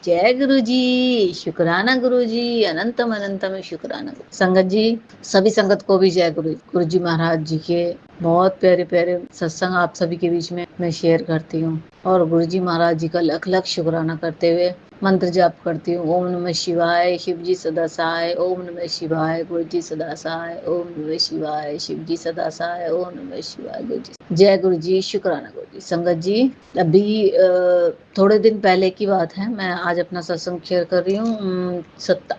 जय गुरु जी, शुक्राना गुरु जी, अनंतम अनंतम शुक्राना। संगत जी, सभी संगत को भी जय गुरु गुरु जी महाराज जी के बहुत प्यारे प्यारे सत्संग आप सभी के बीच में मैं शेयर करती हूँ और गुरु जी महाराज जी का लख लख शुक्राना करते हुए मंत्र जाप करती हूँ। ओम नमः शिवाय, शिव जी सदा सहाय। ओम नमः शिवाय, गुरु जी सदा सहाय। ओम नमः शिवाय, शिव जी सदा सहाय। ओम नमः शिवाय, गुरु जी। जय गुरु जी, शुक्राना गुरु जी। संगत जी, अभी थोड़े दिन पहले की बात है, मैं आज अपना सत्संग शेयर कर रही हूँ।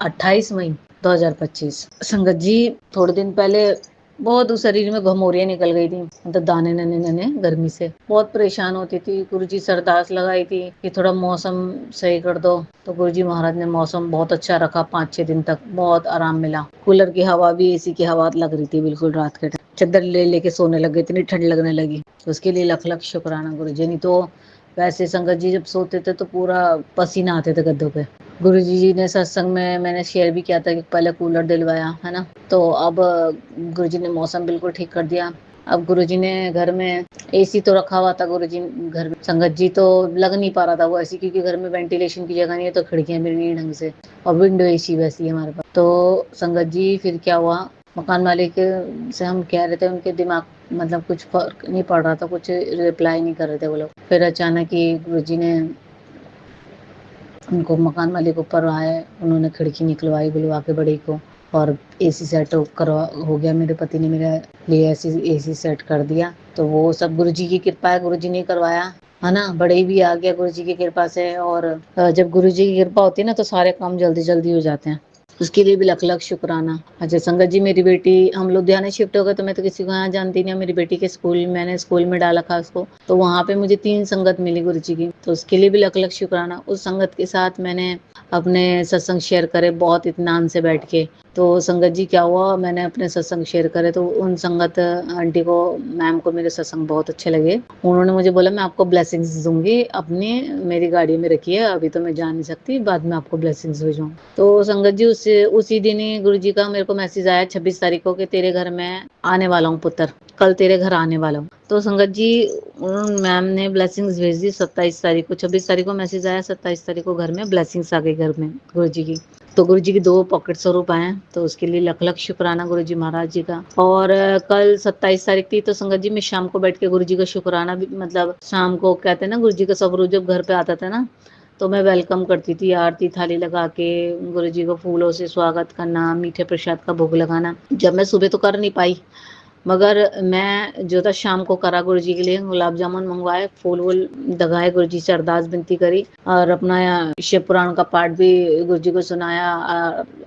28 मई 2025। संगत जी, थोड़े दिन पहले बहुत उस शरीर में घमौरियाँ निकल गई थी, मतलब दाने नन्हे नन्हे, गर्मी से बहुत परेशान होती थी। गुरुजी से अरदास लगाई थी कि थोड़ा मौसम सही कर दो, तो गुरुजी महाराज ने मौसम बहुत अच्छा रखा। 5-6 दिन तक बहुत आराम मिला। कूलर की हवा भी, एसी की हवा लग रही थी बिल्कुल। रात के चादर ले लेके सोने लग गए, इतनी ठंड लगने लगी। तो उसके लिए लख लख शुक्राना गुरुजी। नहीं तो वैसे संगत जी जब सोते थे तो पूरा पसीना आते थे गद्दों पे। गुरुजी जी ने सत्संग में मैंने शेयर भी किया था कि पहले कूलर दिलवाया है ना, तो अब गुरुजी ने मौसम बिल्कुल ठीक कर दिया। अब गुरुजी ने घर में एसी तो रखा हुआ था। गुरुजी घर में संगत जी तो लग नहीं पा रहा था वो एसी, क्योंकि घर में वेंटिलेशन की जगह नहीं है, तो खिड़कियां भी नहीं ढंग से, और विंडो एसी वैसी है हमारे पास। तो संगत जी फिर क्या हुआ, मकान मालिक से हम कह रहे थे, उनके दिमाग मतलब कुछ फर्क नहीं पड़ रहा था, कुछ रिप्लाई नहीं कर रहे थे वो लोग। फिर अचानक ही गुरुजी ने उनको, मकान मालिक ऊपर आए, उन्होंने खिड़की निकलवाई बुलवा के बड़ी को, और एसी सेट करवा हो गया। मेरे पति ने मेरे लिए एसी सेट कर दिया। तो वो सब गुरुजी की कृपा है, गुरुजी ने करवाया है ना। बड़े भी आ गया गुरुजी की कृपा से। और जब गुरुजी की कृपा होती है ना, तो सारे काम जल्दी जल्दी हो जाते हैं। उसके लिए भी लख लख शुक्राना। अच्छा संगत जी, मेरी बेटी, हम लुधियाना शिफ्ट हो गए, तो मैं तो किसी को यहाँ जानती नहीं। मेरी बेटी के स्कूल, मैंने स्कूल में डाला था उसको, तो वहाँ पे मुझे 3 संगत मिली गुरुजी की, तो उसके लिए भी लख लख शुक्राना। उस संगत के साथ मैंने अपने सत्संग शेयर करे बहुत इत्मीनान से बैठ के। तो संगत जी क्या हुआ, मैंने अपने सत्संग शेयर करे, तो उन संगत आंटी को, मैम को मेरे सत्संग बहुत अच्छे लगे। उन्होंने मुझे बोला मैं आपको ब्लेसिंग्स दूंगी, अपनी मेरी गाड़ी में रखिए, अभी तो मैं जा नहीं सकती, बाद में आपको ब्लेसिंग्स भेजूँ। तो संगत जी उसी दिन ही गुरु जी का मेरे को मैसेज आया 26 तारीख को कि तेरे घर में आने वाला हूँ पुत्र, कल तेरे घर आने वाला हूँ। तो संगत जी मैम ने ब्लेसिंग्स भेज दी 27 तारीख को। 26 तारीख को मैसेज आया, 27 तारीख को घर में ब्लेसिंग्स आ गई घर में गुरु जी की। तो गुरु जी के 2 पॉकेट स्वरूप आए, तो उसके लिए लख लख शुक्राना गुरु जी महाराज जी का। और कल 27 तारीख थी, तो संगत जी मैं शाम को बैठ के गुरु जी का शुक्राना भी, मतलब शाम को कहते हैं ना, गुरु जी का स्वरूप जब घर पे आता था ना, तो मैं वेलकम करती थी, आरती थाली लगा के गुरु जी को फूलों से स्वागत करना, मीठे प्रसाद का भोग लगाना। जब मैं सुबह तो कर नहीं पाई, मगर मैं जो था शाम को करा गुरु जी के लिए। गुलाब जामुन मंगवाए, फूल वूल दगाए, गुरु जी से अरदास विनती करी, और अपना शिव पुराण का पाठ भी गुरु जी को सुनाया,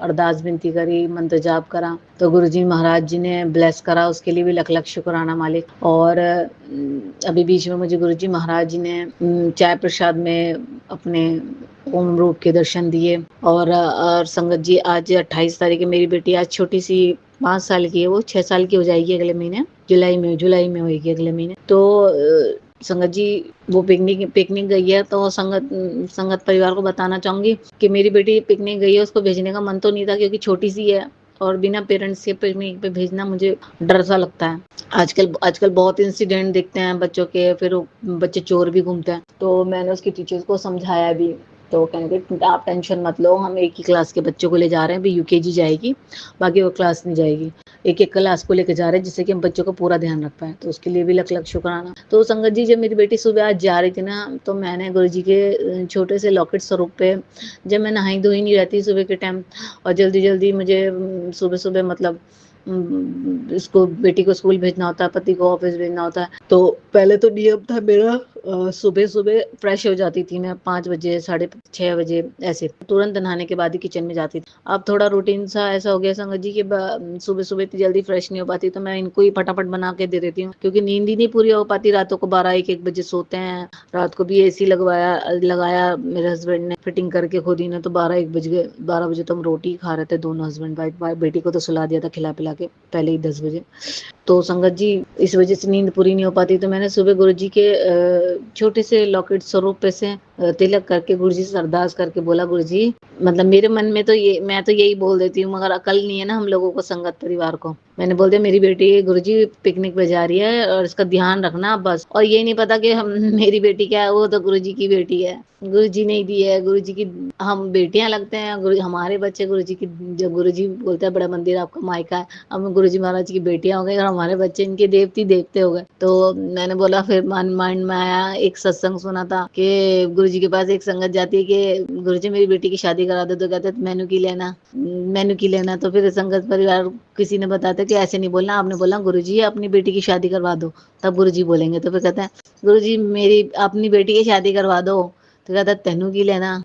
अरदास विनती करी, मंत्र जाप करा। तो गुरु जी महाराज जी ने ब्लेस करा, उसके लिए भी लख लख शुक्राना मालिक। और अभी बीच में मुझे गुरु जी महाराज जी ने चाय प्रसाद में अपने ओम रूप के दर्शन दिए। और संगत जी, आज 28 तारीख है, मेरी बेटी आज छोटी सी 5 साल की है, वो 6 साल की हो जाएगी अगले महीने, जुलाई में होगी अगले महीने। तो संगत जी वो पिकनिक गई है, तो संगत परिवार को बताना चाहूंगी कि मेरी बेटी पिकनिक गई है। उसको भेजने का मन तो नहीं था, क्योंकि छोटी सी है, और बिना पेरेंट्स के पिकनिक पे भेजना मुझे डर सा लगता है। आजकल बहुत इंसिडेंट दिखते हैं बच्चों के, फिर बच्चे चोर भी घूमते हैं। तो मैंने उसकी टीचर्स को समझाया भी, तो कहने के आप टेंशन मत लो, हम एक ही क्लास के बच्चों को ले जा रहे हैं, अभी यूकेजी जाएगी, बाकी वो क्लास नहीं जाएगी, एक एक क्लास को लेकर जा रहे हैं, जिससे कि हम बच्चों को पूरा ध्यान रख पाए। तो उसके लिए भी लख लख शुक्राना। तो संगत जी, जब मेरी बेटी सुबह आज जा रही थी ना, तो मैंने गुरु जी के छोटे से लॉकेट स्वरूप पे, जब मैं नहाई धोई नहीं रहती सुबह के टाइम, और जल्दी जल्दी मुझे सुबह सुबह मतलब इसको, बेटी को स्कूल भेजना होता है, पति को ऑफिस भेजना होता है, तो पहले तो नियम था मेरा, सुबह सुबह फ्रेश हो जाती थी मैं 5 बजे, 6:30 बजे, ऐसे तुरंत नहाने के बाद ही किचन में जाती थी। अब थोड़ा रूटीन सा ऐसा हो गया संगत जी कि सुबह सुबह इतनी जल्दी फ्रेश नहीं हो पाती, तो मैं इनको ही फटाफट बना के दे देती हूँ, क्योंकि नींद ही नहीं पूरी हो पाती। रातों को 12-1 बजे सोते हैं। रात को भी एसी लगाया मेरे हस्बैंड ने फिटिंग करके खुद ही ने, तो 12-1 बज गए। 12 बजे तो हम रोटी खा रहे थे दोनों हस्बैंड वाइफ। बेटी को तो सुला दिया था खिला पिला के पहले ही 10 बजे। तो संगत जी, इस वजह से नींद पूरी नहीं हो पाती, तो मैंने सुबह गुरु जी के छोटे से लॉकेट स्वरूप पे से तिलक करके गुरुजी से अरदास करके बोला, गुरुजी मतलब मेरे मन में तो ये मैं तो यही बोल देती हूँ, मगर अकल नहीं है ना हम लोगों को, संगत परिवार को। मैंने बोल दिया मेरी बेटी गुरुजी पिकनिक पे जा रही है और इसका ध्यान रखना बस। और ये नहीं पता कि हम मेरी बेटी क्या है, वो तो गुरुजी की बेटी है, गुरुजी ने दी है, गुरुजी की हम बेटियां लगते हैं, गुरु हमारे बच्चे गुरुजी की। जब गुरुजी बोलते हैं बड़ा मंदिर आपका मायका है, हम गुरुजी महाराज की बेटियां हो गई और हमारे बच्चे इनके देवती देवते हो गए। तो मैंने बोला, फिर माइंड में आया, एक सत्संग सुना था कि गुरुजी के पास एक संगत जाती है कि गुरुजी मेरी बेटी की शादी करा दो, तो कहते मेनू की लेना, मेनू की लेना। तो फिर संगत परिवार किसी ने बताया कि ऐसे नहीं बोलना, आपने बोलना गुरुजी अपनी बेटी की शादी करवा दो, तब गुरुजी बोलेंगे। तो फिर कहते हैं गुरुजी मेरी अपनी बेटी की शादी करवा दो, तो कहता तेनू की लेना।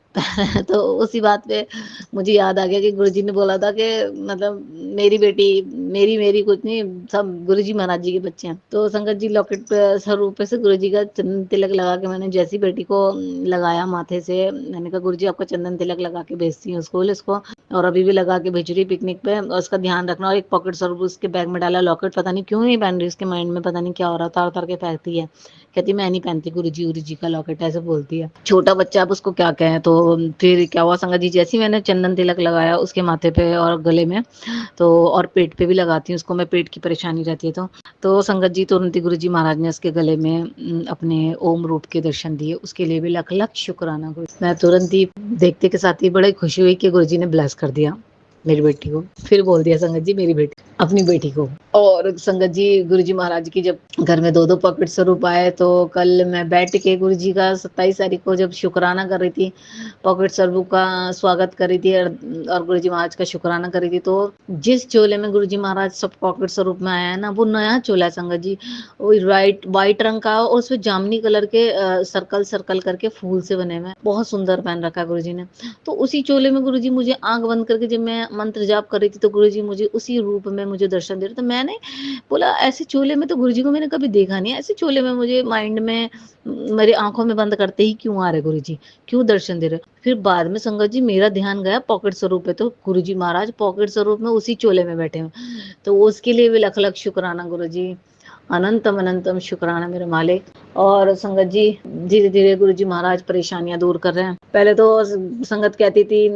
तो उसी बात पे मुझे याद आ गया कि गुरुजी ने बोला था कि मतलब मेरी बेटी, मेरी कुछ नहीं, सब गुरुजी महाराज जी के बच्चे हैं। तो संगत जी लॉकेट पे स्वरूप से गुरुजी का चंदन तिलक लगा के मैंने जैसी बेटी को लगाया माथे से, मैंने कहा गुरुजी आपका चंदन तिलक लगा के भेजती हूँ स्कूल इसको, और अभी भी लगा के भेज रही पिकनिक पे, और उसका ध्यान रखना। और एक पॉकेट स्वरूप उसके बैग में डाला लॉकेट, पता नहीं क्यों नहीं पहन रही, उसके माइंड में पता नहीं क्या हो रहा था, उतार के फेंकती है, कहती मैं नहीं पहनती गुरुजी का लॉकेट, ऐसे बोलती है। छोटा बच्चा, अब उसको क्या कहें। तो फिर क्या हुआ संगत जी, जैसे ही मैंने चंदन तिलक लगाया उसके माथे पे और गले में, तो और पेट पे भी लगाती हूँ उसको मैं, पेट की परेशानी रहती है तो संगत जी तुरंत ही गुरुजी महाराज ने उसके गले में अपने ओम रूप के दर्शन दिए, उसके लिए भी लख लख शुक्राना गुरु। मैं तुरंत ही देखते के साथ ही बड़ी खुशी हुई कि गुरुजी ने ब्लेस कर दिया मेरी बेटी को। फिर बोल दिया संगत जी मेरी बेटी, अपनी बेटी को। और संगत जी गुरुजी महाराज की जब घर में 2-2 पॉकेट स्वरूप आए, तो कल मैं बैठ के गुरुजी का 27 तारीख को जब शुक्राना कर रही थी, पॉकेट स्वरूप का स्वागत कर रही थी और गुरुजी महाराज का शुक्राना कर रही थी, तो जिस चोले में गुरुजी महाराज सब पॉकेट स्वरूप में आया है ना, वो नया चोला है संगत जी, वो वाइट रंग का, और उसमें जामनी कलर के सर्कल सर्कल करके फूल से बने हुए, बहुत सुंदर पहन रखा है गुरुजी ने। तो उसी चोले में गुरुजी मुझे आंख बंद करके, जब मैं मंत्र जाप कर रही थी, तो गुरुजी मुझे उसी रूप में मुझे दर्शन दे रहे। तो मैंने बोला ऐसे चोले में तो गुरुजी को मैंने कभी देखा नहीं, ऐसे चोले में मुझे माइंड में मेरी आंखों में बंद करते ही क्यों आ रहे गुरुजी, क्यों दर्शन दे रहे। फिर बाद में संगत जी मेरा ध्यान गया पॉकेट स्वरूप पे, तो गुरुजी महाराज पॉकेट स्वरूप में उसी चोले में बैठे हैं। तो उसके लिए भी लख लख शुक्राना गुरुजी, अनंतम अनंतम शुक्राना मेरे मालिक। और संगत जी धीरे धीरे गुरुजी महाराज परेशानियां दूर कर रहे हैं। पहले तो संगत कहती थी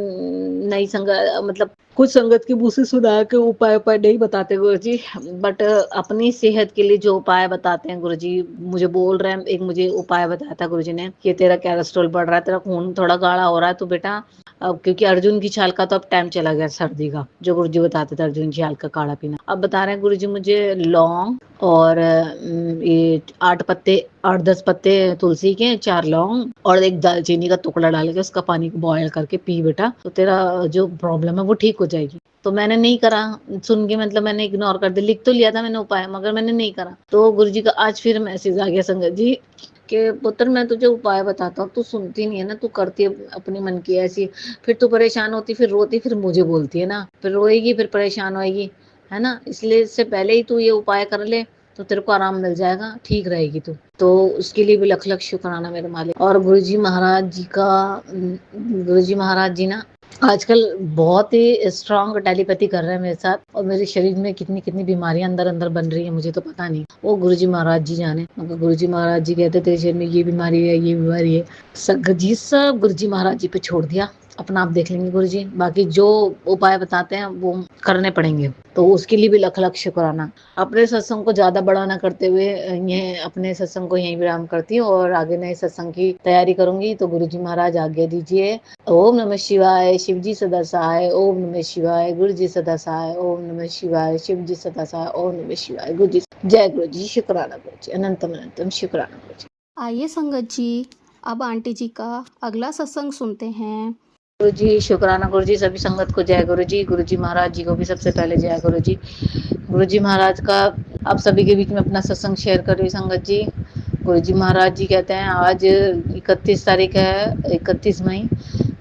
नई संगत, मतलब कुछ संगत की मुँह से सुना के उपाय नहीं बताते गुरुजी, बट अपनी सेहत के लिए जो उपाय बताते हैं गुरुजी, मुझे बोल रहे हैं, एक मुझे उपाय बताया था गुरुजी ने कि तेरा कोलेस्ट्रॉल बढ़ रहा है, तेरा खून थोड़ा गाढ़ा हो रहा है, तो बेटा अब क्योंकि अर्जुन की छाल का तो अब टाइम चला गया सर्दी का, जो गुरुजी बताते थे अर्जुन की छाल का काढ़ा पीना, अब बता रहे हैं गुरुजी मुझे लौंग और ये 8-10 पत्ते तुलसी के, 4 लौंग और एक दालचीनी का टुकड़ा डाल के उसका पानी को बॉयल करके पी बेटा, तो तेरा जो प्रॉब्लम है वो ठीक हो जाएगी। तो मैंने नहीं करा, सुन के मतलब मैंने इग्नोर कर दिया, लिख तो लिया था मैंने उपाय, मगर मैंने नहीं करा। तो गुरुजी का आज फिर मैसेज आ गया संगत जी कि पुत्र मैं तुझे उपाय बताता हूँ, तू सुनती नहीं है ना, तू करती है अपने मन की ऐसी, फिर तू परेशान होती, फिर रोती, फिर मुझे बोलती है ना, फिर रोएगी, फिर परेशान होएगी, है ना। इसलिए इससे पहले ही तू ये उपाय कर ले तो तेरे को आराम मिल जाएगा, ठीक रहेगी तू। तो उसके लिए भी लख लख शुक्राना मेरे मालिक। और गुरुजी महाराज जी ना आजकल बहुत ही स्ट्रांग टेलीपैथी कर रहे हैं मेरे साथ, और मेरे शरीर में कितनी कितनी बीमारियां अंदर अंदर बन रही है मुझे तो पता नहीं, वो गुरुजी महाराज जी जाने। मगर गुरुजी महाराज जी कहते तेरे शरीर में ये बीमारी है, ये बीमारी है, सब गुरुजी महाराज जी पे छोड़ दिया, अपना आप देख लेंगे गुरुजी, बाकी जो उपाय बताते हैं वो करने पड़ेंगे। तो उसके लिए भी लख लख शुक्राना। अपने सत्संग को ज्यादा बड़ा ना करते हुए ये अपने सत्संग को यहीं विराम करती हूँ, और आगे नए सत्संग की तैयारी करूंगी। तो गुरुजी महाराज आज्ञा दीजिए। ओम नमः शिवाय, शिव जी सदा सहाय। ओम नमः शिवाय, गुरु जी सदा सहाय। ओम नमः शिवाय, शिव जी सदा सहाय। ओम नमः शिवाय, गुरु जी। जय गुरु जी, शुक्राना गुरु जी, अनंतम अनंतम शुक्राना गुरु जी। आइए संगत जी, अब आंटी जी का अगला सत्संग सुनते हैं। गुरु जी शुक्राना गुरु जी, सभी संगत को जय गुरु जी। गुरु जी महाराज जी को भी सबसे पहले जय गुरु जी। गुरु जी महाराज का आप सभी के बीच में अपना सत्संग शेयर कर रही संगत जी। गुरु जी महाराज जी कहते हैं आज 31 तारीख है, 31 मई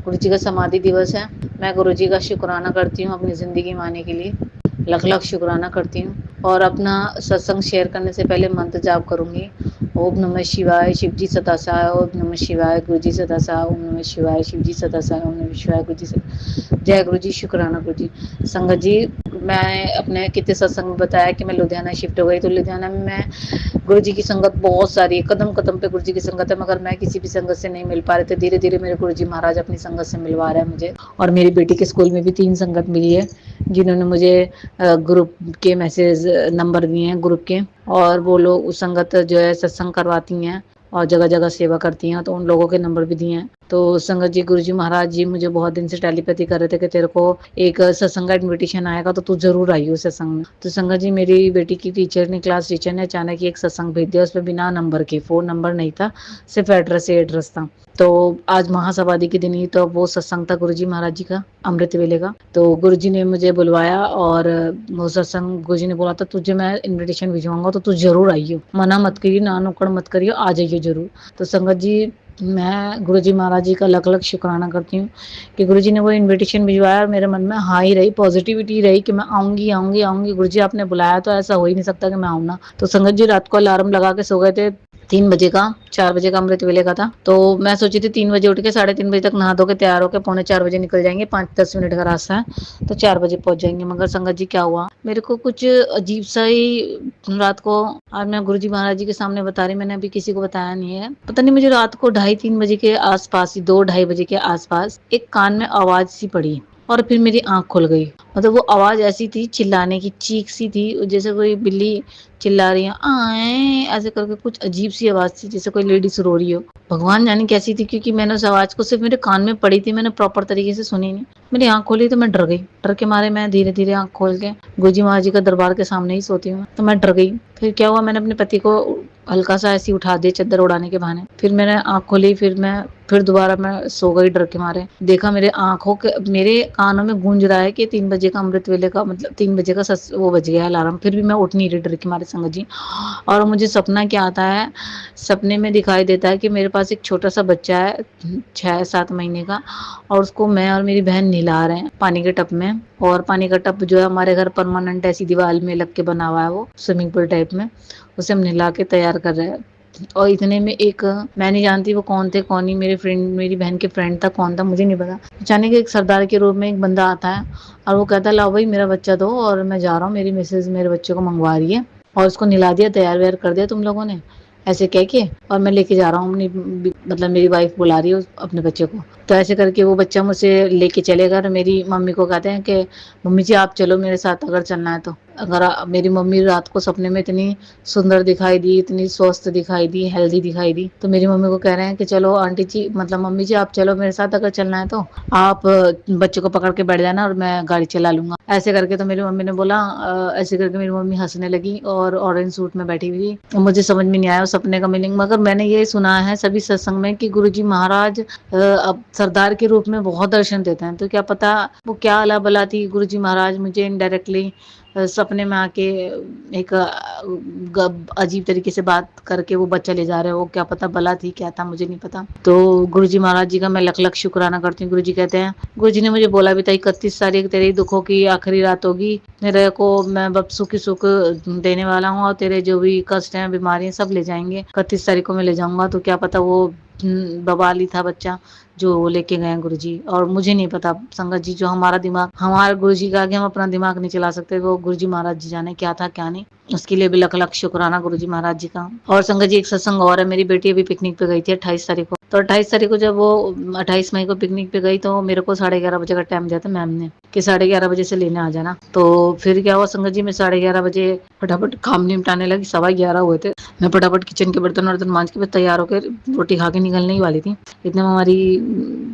गुरु जी का समाधि दिवस है। मैं गुरु जी का शुक्राना करती हूँ अपनी ज़िंदगी माने के लिए, लख लख शुक्राना करती हूँ। और अपना सत्संग शेयर करने से पहले मंत्र जाप करूँगी। ओम नमः शिवाय, शिव जी सदा सहाय। ओम नमः शिवाय, गुरु जी सदा सहाय। ओम नमः शिवाय, शिव जी सदा सहाय। ओम नमः शिवाय, गुरु जी सदा। जय गुरु जी, शुक्राना गुरु जी। संगत जी मैं अपने कितने सत्संग में बताया कि मैं लुधियाना शिफ्ट हो गई, तो लुधियाना में मैं गुरु जी की संगत बहुत सारी है, कदम कदम पे गुरु जी की संगत है, मगर मैं किसी भी संगत से नहीं मिल पा रहे थे। धीरे धीरे मेरे गुरु जी महाराज अपनी संगत से मिलवा रहे हैं मुझे। और मेरी बेटी के स्कूल में भी 3 संगत मिली है जिन्होंने मुझे ग्रुप के मैसेज नंबर दिए हैं ग्रुप के, और वो लोग उस संगत जो है सत्संग करवाती हैं और जगह जगह सेवा करती हैं, तो उन लोगों के नंबर भी दिए हैं। तो संगत जी गुरु जी महाराज जी मुझे बहुत दिन से टेलीपैथी कर रहे थे कि तेरे को एक सत्संग का इन्विटेशन आएगा तो तू जरूर आई हो सत्संग में। तो संगत जी मेरी बेटी की टीचर ने, क्लास टीचर ने अचानक ही एक सत्संग भेज दिया, उसमें बिना नंबर के, फोन नंबर नहीं था, सिर्फ एड्रेस ही एड्रेस था। तो आज महासमाधि के दिन ही तो वो सत्संग था गुरु जी महाराज जी का, अमृत वेले का। तो गुरु जी ने मुझे बुलवाया और वो सत्संग गुरु जी ने बोला था तुझे मैं इन्विटेशन भिजवाऊंगा तो तू जरूर आइयो, मना मत करियो, ना नुक्कड़ मत करियो, आ जाइयो जरूर। तो संगत जी मैं गुरु जी महाराज जी का अलग अलग शुक्राना करती हूँ कि गुरु जी ने वो इन्विटेशन भिजवाया और मेरे मन में हाँ ही रही, पॉजिटिविटी रही कि मैं आऊंगी आऊंगी आऊंगी। गुरु जी आपने बुलाया तो ऐसा हो ही नहीं सकता कि मैं आऊँ ना। तो संगत जी रात को अलार्म लगा के सो गए थे 3 बजे का, 4 बजे का अमृत वेले का था। तो मैं सोची थी 3 बजे उठ के 3:30 बजे तक नहा धो के तैयार होकर 3:45 बजे निकल जाएंगे, 5-10 मिनट का रास्ता है तो 4 बजे पहुंच जाएंगे। मगर संगत जी क्या हुआ, मेरे को कुछ अजीब सा ही रात को, आज मैं गुरु जी महाराज जी के सामने बता रही, मैंने अभी किसी को बताया नहीं है, पता नहीं मुझे रात को 2:30-3 बजे के आसपास ही, 2-2:30 बजे के आसपास एक कान में आवाज सी पड़ी और फिर मेरी आंख खुल गई। मतलब वो आवाज ऐसी थी, चिल्लाने की, चीख सी थी, जैसे कोई बिल्ली चिल्ला रही है आए ऐसे करके, कुछ अजीब सी आवाज थी जैसे कोई लेडीज रो रही हो। भगवान जाने कैसी थी, क्योंकि मैंने उस आवाज को सिर्फ मेरे कान में पड़ी थी, मैंने प्रॉपर तरीके से सुनी नहीं। मेरी आंख खोली तो मैं डर गई, डर के मारे मैं धीरे धीरे आंख खोल के, गुरुजी महाराज जी का दरबार के सामने ही सोती हूँ, तो मैं डर गई। फिर क्या हुआ, मैंने अपने पति को हल्का सा ऐसी उठा दिया चादर उड़ाने के बहाने, फिर मैंने आंख खोली, फिर दोबारा मैं सो गई डर के मारे। देखा मेरे आंखों के, मेरे कानों में गूंज रहा है कि 3 बजे का अमृत वेले का, मतलब 3 बजे का वो बज गया अलार्म, फिर भी मैं उठ नहीं रही डर के मारे संगत जी। और मुझे सपना क्या आता है, सपने में दिखाई देता है कि मेरे पास एक छोटा सा बच्चा है 6-7 महीने का, और उसको मैं और मेरी बहन नहला रहे हैं पानी के टब में। और पानी का टब जो है हमारे घर परमानेंट ऐसी दीवार में लग के बना हुआ है, वो स्विमिंग पूल टाइप में, उसे हम नहला के तैयार कर रहे हैं। और इतने में एक, मैं नहीं जानती वो कौन थे कौन नहीं, मेरे फ्रेंड, मेरी बहन के फ्रेंड था, कौन था मुझे नहीं पता, अचानक एक सरदार के रूप में एक बंदा आता है और वो कहता है लाओ भाई मेरा बच्चा दो, और मैं जा रहा हूँ, मेरी मिसेज मेरे बच्चे को मंगवा रही है, और उसको नहला दिया, तैयार व्यार कर दिया तुम लोगों ने, ऐसे कह के, और मैं लेके जा रहा हूँ अपनी, मतलब मेरी वाइफ बुला रही है अपने बच्चे को। तो ऐसे करके वो बच्चा मुझसे लेके चलेगा और मेरी मम्मी को कहते हैं कि मम्मी जी आप चलो मेरे साथ अगर चलना है तो। अगर मेरी मम्मी रात को सपने में इतनी सुंदर दिखाई दी, इतनी स्वस्थ दिखाई दी, हेल्दी दिखाई दी, तो मेरी मम्मी को कह रहे हैं कि चलो आंटी जी, मतलब मम्मी जी आप चलो मेरे साथ अगर चलना है तो, आप बच्चे को पकड़ के बैठ जाना और मैं गाड़ी चला लूंगा। ऐसे करके तो मेरी मम्मी ने बोला, ऐसे करके मेरी मम्मी हंसने लगी और ऑरेंज सूट में बैठी हुई थी। मुझे समझ में नहीं आया उस सपने का मीनिंग, मगर मैंने ये सुना है सभी सत्संग में कि गुरुजी महाराज अब सरदार के रूप में बहुत दर्शन देते हैं, तो क्या पता वो क्या अला बला थी, गुरुजी महाराज मुझे इनडायरेक्टली सपने में आके एक अजीब तरीके से बात करके वो बच्चा ले जा रहे हो, क्या पता बला थी क्या था मुझे नहीं पता। तो गुरुजी महाराज जी का मैं लख लख शुक्राना करती हूँ। गुरुजी कहते हैं, गुरुजी ने मुझे बोला भी था 31 तारीख तेरे दुखों की आखिरी रात होगी, तेरे को मैं बब सुखी सुख देने वाला हूँ और तेरे जो भी कष्ट हैं बीमारियां सब ले जाएंगे, 31 तारीख को मैं ले जाऊंगा। तो क्या पता वो बवाल ही था बच्चा जो लेके गए गुरुजी, और मुझे नहीं पता संगत जी, जो हमारा दिमाग, हमारे गुरुजी के आगे हम अपना दिमाग नहीं चला सकते, वो गुरुजी महाराज जी जाने क्या था क्या नहीं। उसके लिए भी लख लख शुक्राना गुरुजी महाराज जी का। और संगत जी एक सत्संग और है, मेरी बेटी अभी पिकनिक पे गई थी 28 तारीख को, तो 28 तारीख को जब वो 28 मई को पिकनिक पे गई तो मेरे को 11:30 बजे का टाइम दिया था मैम ने कि 11:30 बजे से लेने आ जाना। तो फिर क्या हुआ संगत जी, मैं 11:30 बजे फटाफट काम निपटाने लगी, 11:15 हुए थे, मैं फटाफट किचन के बर्तन वर्तन मांज के तैयार होकर रोटी खा के निकलने ही वाली थी। इतने में हमारी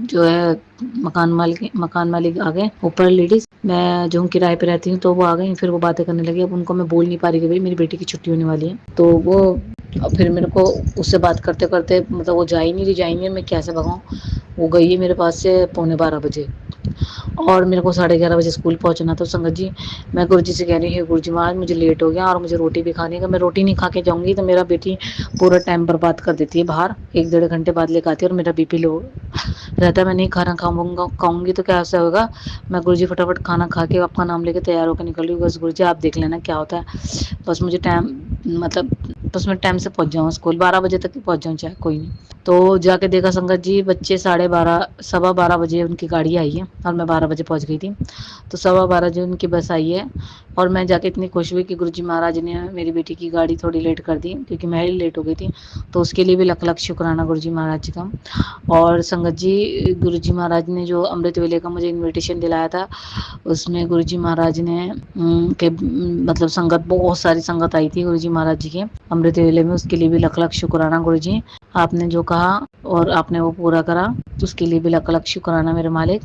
जो है मकान मालिक आ गए ऊपर, लेडीज, मैं जो किराए पे रहती हूँ तो वो आ गई, फिर वो बातें करने लगी। अब उनको मैं बोल नहीं पा रही कि भाई मेरी बेटी की छुट्टी होने वाली है, तो वो फिर मेरे को उससे बात करते करते, मतलब वो जा ही नहीं रही, मैं कैसे भगाऊं। वो गई है मेरे पास से 11:15 बजे और मेरे को 11:30 बजे स्कूल पहुंचना। तो संगत जी मैं गुरु जी से कह रही हूँ, गुरु जी महाराज मुझे लेट हो गया और मुझे रोटी भी खानी है, मैं रोटी नहीं खा के जाऊंगी तो मेरा बेटी पूरा टाइम बर्बाद कर देती है बाहर, 1-1.5 घंटे बाद लेकर आती है और मेरा बीपी लो रहता है, मैं नहीं खाना खाऊंगी तो क्या ऐसा होगा। मैं गुरु जी फटाफट खाना खा के आपका नाम लेके तैयार होकर निकल रही हूँ, बस गुरु जी आप देख लेना क्या होता है, बस मुझे टाइम, मतलब बस मैं टाइम से पहुंच जाऊँ स्कूल, 12 बजे तक ही पहुंच जाऊँ चाहे कोई नहीं। तो जाके देखा संगत जी, बच्चे 12:30 12:15 बजे उनकी गाड़ी आई है और मैं 12 बजे पहुंच गई थी। तो 12:15 जो उनकी बस आई है और मैं जाके इतनी खुश हुई कि गुरुजी महाराज ने मेरी बेटी की गाड़ी थोड़ी लेट कर दी, क्योंकि मैं ही लेट हो गई थी। तो उसके लिए भी लख लख शुक्राना गुरुजी महाराज जी का। और संगत जी, गुरुजी महाराज ने जो अमृत वेले का मुझे इनविटेशन दिलाया था, उसमें गुरुजी महाराज ने मतलब संगत, बहुत सारी संगत आई थी गुरुजी महाराज जी के अमृत वेले में, उसके लिए भी लख लख शुक्राना गुरुजी। आपने जो कहा और आपने वो पूरा करा, उसके लिए भी लख लख शुक्राना मेरे मालिक।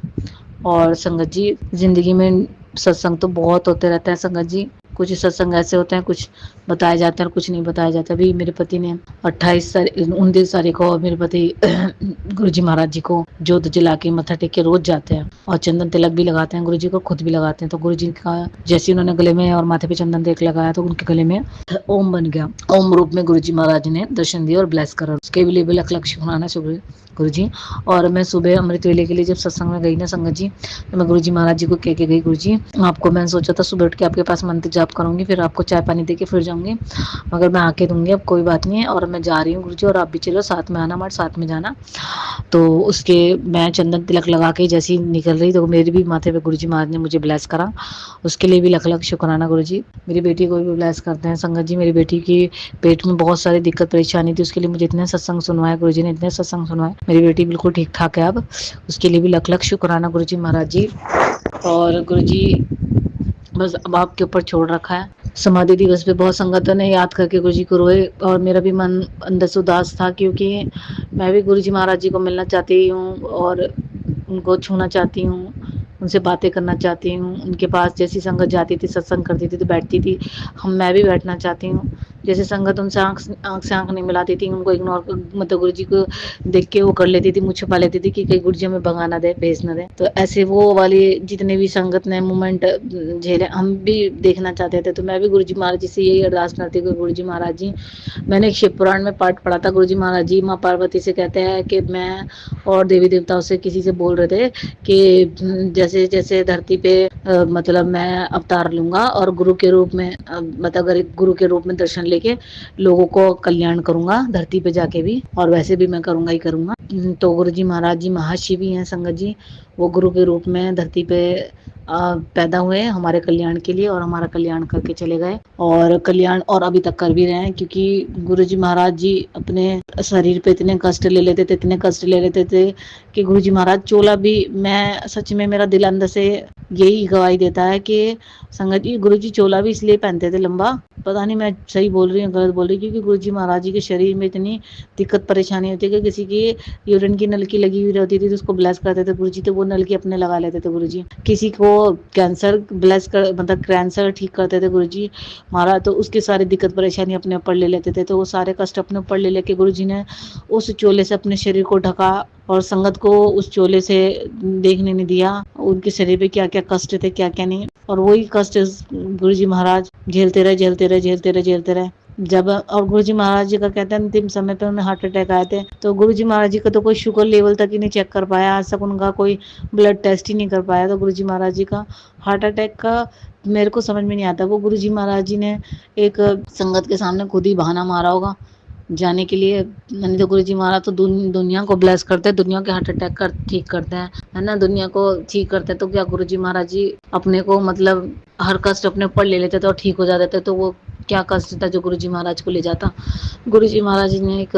और संगत जी, जिंदगी में सत्संग तो बहुत होते रहते हैं संगत जी। कुछ सत्संग ऐसे होते हैं, कुछ बताए जाते हैं और कुछ नहीं बताया जाता। अभी मेरे पति ने 29 तारीख को मेरे पति गुरुजी महाराज जी को जोत जला के मत्था टेक के रोज जाते हैं और चंदन तिलक भी लगाते हैं, गुरुजी को खुद भी लगाते हैं। तो गुरुजी का जैसे उन्होंने गले में और माथे पे चंदन तिलक लगाया तो उनके गले में ओम बन गया। ओम रूप में गुरुजी महाराज ने दर्शन दिया और ब्लेस करा। उसके लिए भी लख लख शुक्राना गुरुजी। और मैं सुबह अमृत वेले के लिए जब सत्संग में गई ना संगत जी, तो मैं गुरुजी महाराज जी को कह के गई, गुरुजी आपको, मैंने सोचा था सुबह उठ के आपके पास मंत्र जाप करूंगी, फिर आपको चाय पानी दे के फिर जाऊंगी, मगर मैं आके दूंगी, अब कोई बात नहीं है और मैं जा रही हूँ गुरुजी, और आप भी चलो साथ में आना, हमारे साथ में जाना। तो उसके मैं चंदन तिलक लगा के जैसे ही निकल रही तो मेरे भी माथे पे गुरुजी महाराज ने मुझे ब्लेस करा। उसके लिए भी लख लख शुक्राना गुरुजी। मेरी बेटी को भी ब्लेस करते हैं संगत जी। मेरी बेटी की पेट में बहुत सारी दिक्कत परेशानी थी, उसके लिए मुझे इतने सत्संग सुनवाए गुरुजी ने, इतने सत्संग सुनवाए। मेरी बेटी बिल्कुल ठीक ठाक है अब, उसके लिए भी लख लख शुक्राना गुरुजी महाराज जी। और गुरुजी बस अब आपके ऊपर छोड़ रखा है। समाधि दिवस पे बहुत संगतों ने याद करके गुरुजी को रोए और मेरा भी मन अंदर से उदास था, क्योंकि मैं भी गुरुजी महाराज जी को मिलना चाहती हूँ और उनको छूना चाहती हूँ, उनसे बातें करना चाहती हूँ। उनके पास जैसी संगत जाती थी, सत्संग करती थी तो बैठती थी, मैं भी बैठना चाहती हूँ। जैसे संगत उनसे आँख से आँख नहीं मिलाती थी, उनको इग्नोर, मतलब गुरुजी को देख के वो कर लेती थी, मुँह छुपा लेती थी कि कहीं गुरुजी हमें भगाना दे, भेज ना दे। तो ऐसे वो वाली जितने भी संगत ने मोमेंट झेले, हम भी देखना चाहते थे। तो मैं भी गुरुजी महाराज जी से यही अरदास करती हूँ, गुरुजी महाराज जी, मैंने एक शिव पुराण में पाठ पढ़ा था, गुरुजी महाराज जी माँ पार्वती से कहते हैं कि मैं और देवी देवताओं से किसी से बोल रहे थे कि जैसे जैसे धरती पे मतलब मैं अवतार लूंगा और गुरु के रूप में मतलब गुरु के रूप में दर्शन लेके लोगों को कल्याण करूंगा धरती पे जाके भी, और वैसे भी मैं करूंगा ही करूंगा। तो गुरुजी महाराज जी महाशिवी हैं संगत जी, वो गुरु के रूप में धरती पे पैदा हुए हमारे कल्याण के लिए और हमारा कल्याण करके चले गए, और कल्याण और अभी तक कर भी रहे हैं। क्योंकि गुरुजी महाराज जी अपने शरीर पे इतने कष्ट ले लेते थे, इतने कष्ट ले लेते थे कि गुरुजी महाराज चोला भी, मैं सच में मेरा दिल अंदर से यही गवाही देता है कि संगत जी गुरुजी चोला भी इसलिए पहनते थे लंबा, पता नहीं मैं सही बोल रही हूँ गलत बोल रही हूँ, क्योंकि गुरुजी महाराज जी के शरीर में इतनी दिक्कत परेशानी होती है कि किसी की यूरिन की नलकी लगी हुई रहती थी तो उसको ब्लेस करते थे गुरुजी, तो वो नलकी अपने लगा लेते थे गुरुजी। किसी को कैंसर ब्लेस कर, मतलब कैंसर ठीक करते थे गुरुजी महाराज, तो उसकी सारी दिक्कत परेशानी अपने ऊपर ले लेते थे। तो वो सारे कष्ट अपने ऊपर ले लेके गुरुजी ने उस चोले से अपने शरीर को ढका और संगत को उस चोले से देखने नहीं दिया उनके शरीर पे क्या क्या कष्ट थे, क्या क्या नहीं। और वही कष्ट गुरुजी महाराज झेलते रहे, झेलते रहे, झेलते रहे, झेलते रहे। जब और गुरुजी महाराज जी का कहते हैं अंतिम समय पे उन्हें हार्ट अटैक आए थे, तो गुरुजी महाराज जी का तो कोई शुगर लेवल तक ही नहीं चेक कर पाया, आज तक उनका कोई ब्लड टेस्ट ही नहीं कर पाया। तो गुरुजी महाराज जी का हार्ट अटैक का मेरे को समझ में नहीं आता, वो गुरुजी महाराज जी ने एक संगत के सामने खुद ही बहाना मारा होगा जाने के लिए। नहीं तो गुरुजी महाराज तो दुनिया को ब्लेस करते हैं, दुनिया के हार्ट अटैक कर ठीक करते हैं, है ना, दुनिया को ठीक करते हैं। तो क्या गुरुजी महाराज जी अपने को मतलब हर कष्ट अपने ऊपर ले लेते थे और ठीक हो जाते थे, तो वो क्या कष्ट था जो गुरुजी महाराज को ले जाता। गुरुजी महाराज जी ने एक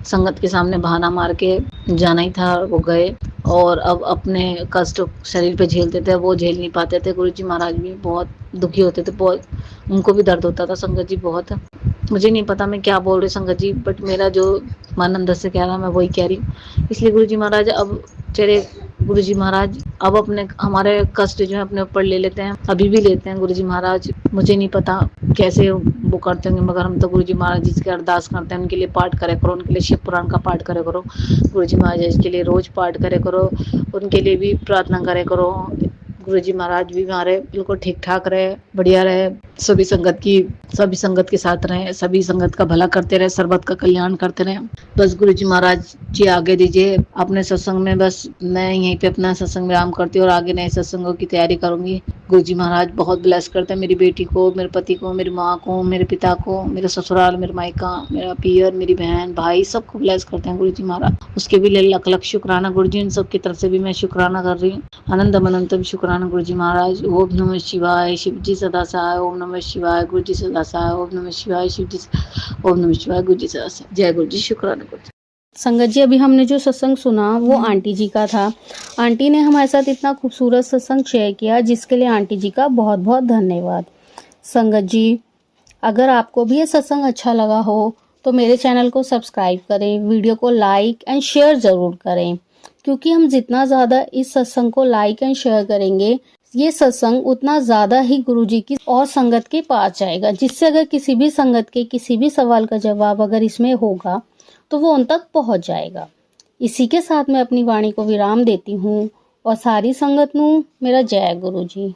संगत के सामने बहाना मार के जाना ही था, वो गए और अब अपने कष्ट शरीर पे झेलते थे, वो झेल नहीं पाते थे। गुरुजी महाराज भी बहुत दुखी होते थे, बहुत उनको भी दर्द होता था संगत जी बहुत। मुझे नहीं पता मैं क्या बोल रही संगत जी, बट मेरा जो मन अंदर से कह रहा मैं वही कह रही हूँ। इसलिए गुरुजी महाराज अब चले, गुरुजी महाराज अब अपने हमारे कष्ट जो है अपने ऊपर ले लेते हैं, अभी भी लेते हैं गुरुजी महाराज। मुझे नहीं पता कैसे वो करते होंगे, मगर हम तो गुरुजी महाराज जी की अरदास करते हैं, उनके लिए पाठ करे करो, उनके लिए शिव पुराण का पाठ करे करो, गुरुजी महाराज जी के लिए रोज पाठ करे करो, उनके लिए भी प्रार्थना करे करो। गुरुजी महाराज भी हमारे बिल्कुल ठीक ठाक रहे, बढ़िया रहे, सभी संगत के साथ रहें, सभी संगत का भला करते रहे, सर्बत का कल्याण करते रहे। बस गुरु जी महाराज जी आगे दीजिए अपने सत्संग में। बस मैं यहीं पे अपना सत्संग विराम करती हूँ और आगे नए सत्संगों की तैयारी करूंगी। गुरु जी महाराज बहुत ब्लेस करते हैं मेरी बेटी को, मेरे पति को, मेरी माँ को, मेरे पिता को, मेरे ससुराल, मेरे मायका, मेरा पियर, मेरी बहन, भाई, सबको ब्लेस करते हैं गुरु जी महाराज। उसके भी लिए लख लख शुक्राना गुरु जी। इन सब की तरफ से भी मैं शुक्राना कर रही हूँ। आनंदम अनंतम शुक्राना गुरु जी महाराज। ओम नमः शिवाय, शिव जी सदा सहाय। ओम नमः शिवाय, गुरु जी सदा सहाय। ओम नमः शिवाय, शिव जी। ओम नमः शिवाय, गुरु जी सदा सहाय। जय गुरु जी, शुक्राना गुरु जी। संगत जी, अभी हमने जो सत्संग सुना वो आंटी जी का था। आंटी ने हमारे साथ इतना खूबसूरत सत्संग शेयर किया, जिसके लिए आंटी जी का बहुत बहुत धन्यवाद। संगत जी, अगर आपको भी ये सत्संग अच्छा लगा हो तो मेरे चैनल को सब्सक्राइब करें, वीडियो को लाइक एंड शेयर ज़रूर करें, क्योंकि हम जितना ज़्यादा इस सत्संग को लाइक एंड शेयर करेंगे, ये सत्संग उतना ज़्यादा ही गुरुजी की और संगत के पास जाएगा, जिससे अगर किसी भी संगत के किसी भी सवाल का जवाब अगर इसमें होगा तो वो उन तक पहुंच जाएगा। इसी के साथ मैं अपनी वाणी को विराम देती हूँ और सारी संगत नू मेरा जय गुरु जी।